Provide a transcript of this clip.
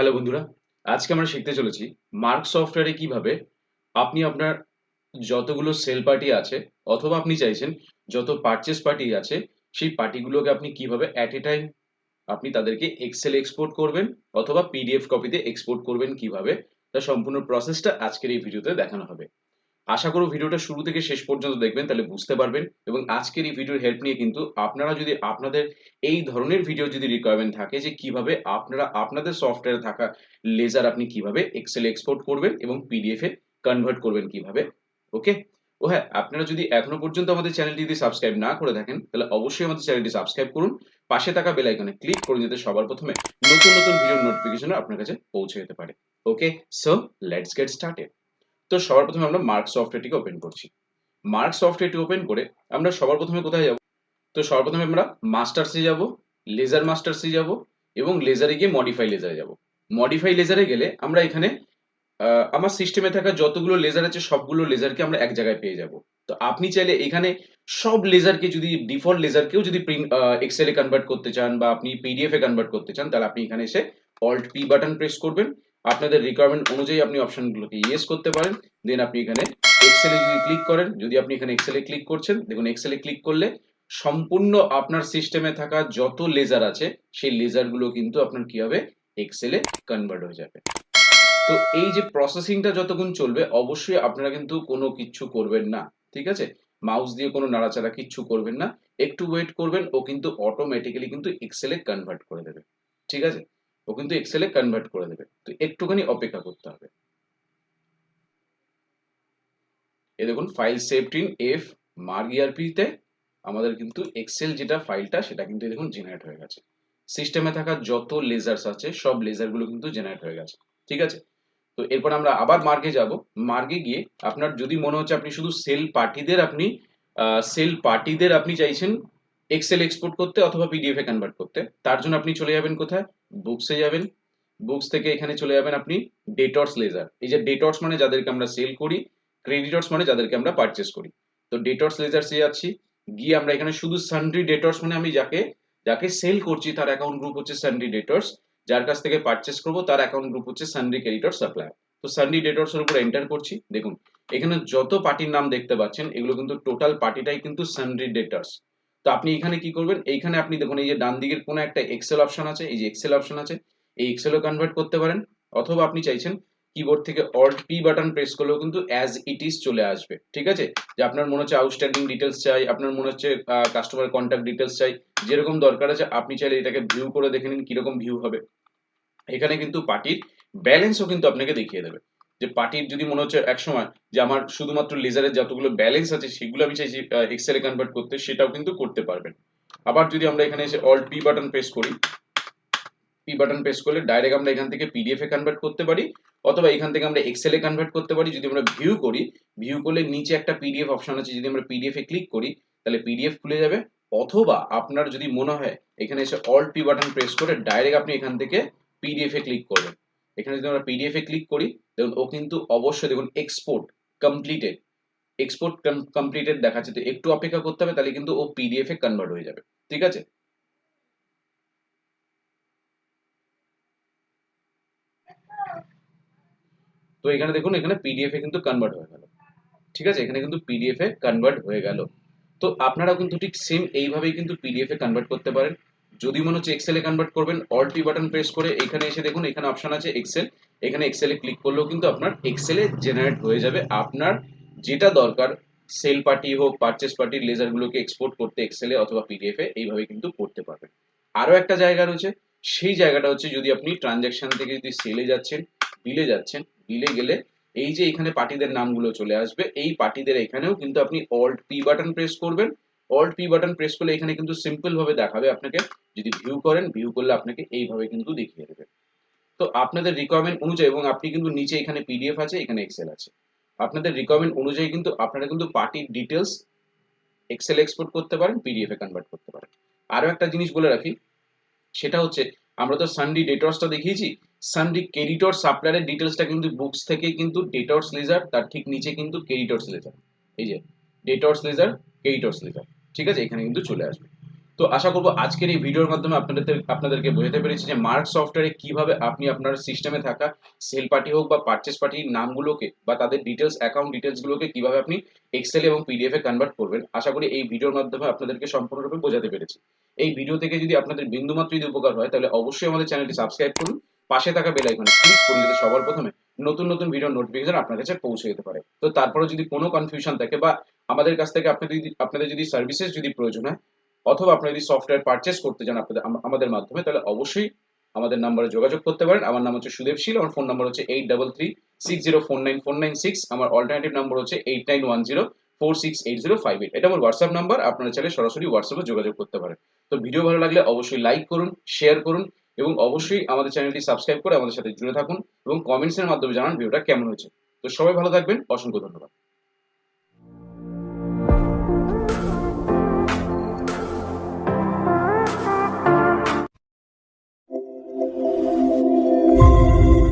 Hello বন্ধুরা, আজকে আমরা শিখতে চলেছি মার্ক সফটওয়্যারে কিভাবে আপনি আপনার যতগুলো সেল পার্টি আছে অথবা আপনি চাইছেন যত পারচেজ পার্টি আছে সেই পার্টিগুলোকে আপনি কিভাবে অ্যাট এ টাইম আপনি তাদেরকে এক্সেল এক্সপোর্ট করবেন অথবা পিডিএফ কপিতে এক্সপোর্ট করবেন কিভাবে তার সম্পূর্ণ প্রসেসটা আজকের এই ভিডিওতে দেখানো হবে। আশা করব ভিডিওটা শুরু থেকে শেষ পর্যন্ত দেখবেন, তাহলে বুঝতে পারবেন এবং আজকের এই ভিডিওর হেল্প নিয়ে কিন্তু আপনারা যদি আপনাদের এই ধরনের ভিডিও যদি রিকোয়ারমেন্ট থাকে যে কিভাবে আপনারা আপনাদের সফটওয়্যারে থাকা লেজার আপনি কিভাবে এক্সেল এক্সপোর্ট করবেন এবং পিডিএফ এ কনভার্ট করবেন কিভাবে। ওকে। ও হ্যাঁ, আপনারা যদি এখনো পর্যন্ত আমাদের চ্যানেলটি যদি সাবস্ক্রাইব না করে থাকেন তাহলে অবশ্যই আমাদের চ্যানেলটি সাবস্ক্রাইব করুন, পাশে থাকা বেল আইকনে ক্লিক করুন যাতে সবার প্রথমে নতুন নতুন ভিডিওর নোটিফিকেশন আপনার কাছে পৌঁছে যেতে পারে। ওকে, সো লেটস গেট স্টার্টেড। তো সবার প্রথমে আমরা মার্ক সফটওয়্যারটিকে ওপেন করছি। মার্ক সফটওয়্যারটি ওপেন করে আমরা সবার প্রথমে কোথায় যাব? তো সবার প্রথমে আমরা মাস্টার্সে যাব, লেজার মাস্টার্সে যাব এবং লেজারে গিয়ে মডিফাই লেজারে যাব। মডিফাই লেজারে গেলে আমরা এখানে আমার সিস্টেমে থাকা যতগুলো লেজার আছে সবগুলো লেজারকে আমরা এক জায়গায় পেয়ে যাব। তো আপনি চাইলে এখানে সব লেজারকে যদি ডিফল্ট লেজারকেও যদি প্রিন্ট এক্সেল এ কনভার্ট করতে চান বা আপনি পিডিএফ এ কনভার্ট করতে চান তাহলে আপনি এখানে এসে অল্ট পি বাটন প্রেস করবেন। আপনাদের রিকোয়ারমেন্ট অনুযায়ী আপনি অপশনগুলোকে ইয়েস করতে পারেন। দেন আপনি এখানে এক্সেল এ যদি ক্লিক করেন, যদি আপনি এখানে এক্সেল এ ক্লিক করছেন, দেখুন এক্সেল এ ক্লিক করলে সম্পূর্ণ আপনার সিস্টেমে থাকা যত লেজার আছে সেই লেজারগুলো কিন্তু আপনার কি হবে, এক্সেল এ কনভার্ট হয়ে যাবে। তো এই যে প্রসেসিংটা যতক্ষণ চলবে অবশ্যই আপনারা কিন্তু কোনো কিচ্ছু করবেন না, ঠিক আছে? মাউস দিয়ে কোনো নাড়াচাড়া কিচ্ছু করবেন না। একটু ওয়েট করবেন, ও কিন্তু অটোমেটিক্যালি কিন্তু এক্সেলে কনভার্ট করে দেবে। ঠিক আছে? ও কিন্তু এক্সেলে কনভার্ট করে দেবে। তো একটুখানি অপেক্ষা করতে হবে। এই দেখুন file saved in F mark ERP তে আমাদের কিন্তু এক্সেল যেটা ফাইলটা সেটা কিন্তু দেখুন জেনারেট হয়ে গেছে। সিস্টেমে থাকা যত লেজার্স আছে সব লেজারগুলো কিন্তু জেনারেট হয়ে গেছে। ঠিক আছে? তো এরপর আমরা আবার মার্গে যাব। মার্গে গিয়ে আপনার যদি মনে হচ্ছে আপনি শুধু সেল পার্টিদের আপনি চাইছেন এক্সেল এক্সপোর্ট করতে অথবা পিডিএফ এ কনভার্ট করতে, তার জন্য আপনি চলে যাবেন কোথায়? বুকসে যাবেন। বুকস থেকে এখানে চলে যাবেন আপনি ডেটর্স লেজার। এই যে ডেটর্স মানে যাদেরকে আমরা সেল করি, ক্রেডিটর্স মানে যাদেরকে আমরা পারচেজ করি। তো ডেটর্স লেজার্সে যাচ্ছি, গিয়ে আমরা এখানে শুধু সানড্রি ডেটর্স মানে আমি যাকে যাকে সেল করছি তার অ্যাকাউন্ট গ্রুপ হচ্ছে সানড্রি ডেটর্স, যার কাছ থেকে পারচেজ করব তার অ্যাকাউন্ট গ্রুপ হচ্ছে সানড্রি ক্রেডিটর সাপ্লায়ার। তো সানড্রি ডেটর্স এর উপর এন্টার করছি। দেখুন এখানে যত পার্টির নাম দেখতে পাচ্ছেন এগুলো কিন্তু টোটাল পার্টিটাই কিন্তু সানড্রি ডেটর্স। তো আপনি এখানে কি করবেন, এইখানে আপনি দেখুন এই যে ডান দিকের কোনো একটা এক্সেল অপশন আছে, এই যে এক্সেল অপশন আছে, এই এক্সেলও কনভার্ট করতে পারেন অথবা আপনি চাইছেন কিবোর্ড থেকে অল্ট পি বাটন প্রেস করলেও কিন্তু অ্যাজ ইট ইজ চলে আসবে। ঠিক আছে? যে আপনার মনে হচ্ছে আউটস্ট্যান্ডিং ডিটেলস চাই, আপনার মনে হচ্ছে কাস্টমার কন্ট্যাক্ট ডিটেলস চাই, যেরকম দরকার আছে আপনি চাইলে এটাকে ভিউ করে দেখে নিন কিরকম ভিউ হবে। এখানে কিন্তু পার্টির ব্যালেন্সও কিন্তু আপনাকে দেখিয়ে দেবে। যে পার্টির যদি মনে হচ্ছে একসময় যে আমার শুধুমাত্র লেজারের যতগুলো ব্যালেন্স আছে সেগুলো আমি চাইছি এক্সেলে কনভার্ট করতে, সেটাও কিন্তু করতে পারবেন। আবার যদি আমরা এখানে এসে অল্ট পি বাটন প্রেস করি, পি বাটন প্রেস করলে ডাইরেক্ট আমরা এখান থেকে পিডিএফ এ কনভার্ট করতে পারি অথবা এখান থেকে আমরা এক্সেল এ কনভার্ট করতে পারি। যদি আমরা ভিউ করি, ভিউ করলে নিচে একটা পিডিএফ অপশন আছে, যদি আমরা পিডিএফ এ ক্লিক করি তাহলে পিডিএফ খুলে যাবে। অথবা আপনার যদি মনে হয় এখানে এসে অল্ট পি বাটন প্রেস করে ডাইরেক্ট আপনি এখান থেকে পিডিএফ এ ক্লিক করবেন। এখানে যদি আমরা পিডিএফ এ ক্লিক করি দেখুন ও কিন্তু অবশ্যই দেখুন এক্সপোর্ট কমপ্লিটেড, এক্সপোর্ট কমপ্লিটেড দেখাচ্ছে। তো একটু অপেক্ষা করতে হবে, তাহলে কিন্তু ও পিডিএফ এ কনভার্ট হয়ে যাবে। ঠিক আছে? তো এখানে দেখুন এখানে পিডিএফ এ কিন্তু কনভার্ট হয়ে গেল। ঠিক আছে? এখানে কিন্তু পিডিএফ এ কনভার্ট হয়ে গেল। তো আপনারাও কিন্তু ঠিক সেম এইভাবেই কিন্তু পিডিএফ এ কনভার্ট করতে পারেন। যদি মনে হচ্ছে এক্সেল এ কনভার্ট করবেন, অল্ট পি বাটন প্রেস করে এখানে এসে দেখুন এখানে অপশন আছে এক্সেল, এখানে এক্সেল এ ক্লিক করলেও কিন্তু আপনার এক্সেল এ জেনারেট হয়ে যাবে আপনার যেটা দরকার, সেল পার্টি হোক পারচেজ পার্টির লেজার গুলোকে এক্সপোর্ট করতে এক্সেল এ অথবা পিডিএফ এ এইভাবে কিন্তু করতে পারবেন। আরো একটা জায়গা রয়েছে, সেই জায়গাটা হচ্ছে যদি আপনি ট্রানজাকশন থেকে যদি সেলে যাচ্ছেন, বিলে যাচ্ছেন, বিলে গেলে এই যে এখানে পার্টিদের নামগুলো চলে আসবে, এই পার্টিদের এখানেও কিন্তু আপনি অল্ট পি বাটন প্রেস করবেন। অল্ট পি বাটন প্রেস করলে এখানে কিন্তু সিম্পল ভাবে দেখাবে আপনাকে। যদি ভিউ করেন, ভিউ করলে আপনাকে এইভাবে কিন্তু দেখিয়ে দেবে। তো আপনাদের রিকোয়ারমেন্ট অনুযায়ী, এবং আপনি কিন্তু নিচে এখানে পিডিএফ আছে, এখানে এক্সেল আছে, আপনাদের রিকোয়ারমেন্ট অনুযায়ী কিন্তু আপনারা কিন্তু পার্টির ডিটেলস এক্সেল এক্সপোর্ট করতে পারেন, পিডিএফ এ কনভার্ট করতে পারেন। আরো একটা জিনিস বলে রাখি, সেটা হচ্ছে আমরা তো সানডি ডেটর্সটা দেখিয়েছি, সানডি ক্রেডিটর সাপ্লায়ারের ডিটেলসটা কিন্তু বুকস থেকে কিন্তু ডেটর্স লেজার, তার ঠিক নিচে কিন্তু ক্রেডিটর্স লেজার, এই যে ডেটর্স লেজার, ক্রেডিটর্স লেজার, ঠিক আছে? এখানে কিন্তু চলে আসবে। তো আশা করব আজকের এই ভিডিওর মাধ্যমে আপনাদেরকে বোঝাতে পেরেছি যে মার্ক সফটওয়্যারে কিভাবে আপনি আপনার সিস্টেমে থাকা সেল পার্টি হোক বা পারচেজ পার্টির নামগুলোকে বা তাদের ডিটেলস অ্যাকাউন্ট ডিটেলস গুলোকে কিভাবে আপনি এক্সেল এবং পিডিএফ এ কনভার্ট করবেন। আশা করি এই ভিডিওর মাধ্যমে আপনাদেরকে সম্পূর্ণরূপে বোঝাতে পেরেছি। এই ভিডিও থেকে যদি আপনাদের বিন্দুমাত্র যদি উপকার হয় তাহলে অবশ্যই আমাদের চ্যানেলটি সাবস্ক্রাইব করুন, পাশে থাকা বেল আইকনে ক্লিক করুন যাতে সবার প্রথমে নতুন নতুন ভিডিওর নোটিফিকেশন আপনার কাছে পৌঁছে যেতে পারে। তো তারপরে যদি কোনো কনফিউশন থাকে বা আমাদের কাছ থেকে আপনাদের যদি সার্ভিসেস যদি প্রয়োজন হয় অথবা আপনারা যদি সফটওয়্যার পারচেজ করতে চান আমাদের মাধ্যমে তাহলে অবশ্যই আমাদের নাম্বারে যোগাযোগ করতে পারেন। আমার নাম হচ্ছে সুদেব শীল, আমার ফোন নাম্বার হচ্ছে 8336049496। আমার অল্টারনেটিভ নাম্বার হচ্ছে 8910468058। এটা আমার হোয়াটসঅ্যাপ নাম্বার, আপনারা চাইলে সরাসরি হোয়াটসঅ্যাপে যোগাযোগ করতে পারেন। তো ভিডিও ভালো লাগলে অবশ্যই লাইক করুন, শেয়ার করুন এবং অবশ্যই আমাদের চ্যানেলটি সাবস্ক্রাইব করে আমাদের সাথে জুড়ে থাকুন এবং কমেন্টস এর মাধ্যমে জানান ভিডিওটা কেমন হয়েছে। তো সবাই ভালো থাকবেন, অসংখ্য ধন্যবাদ।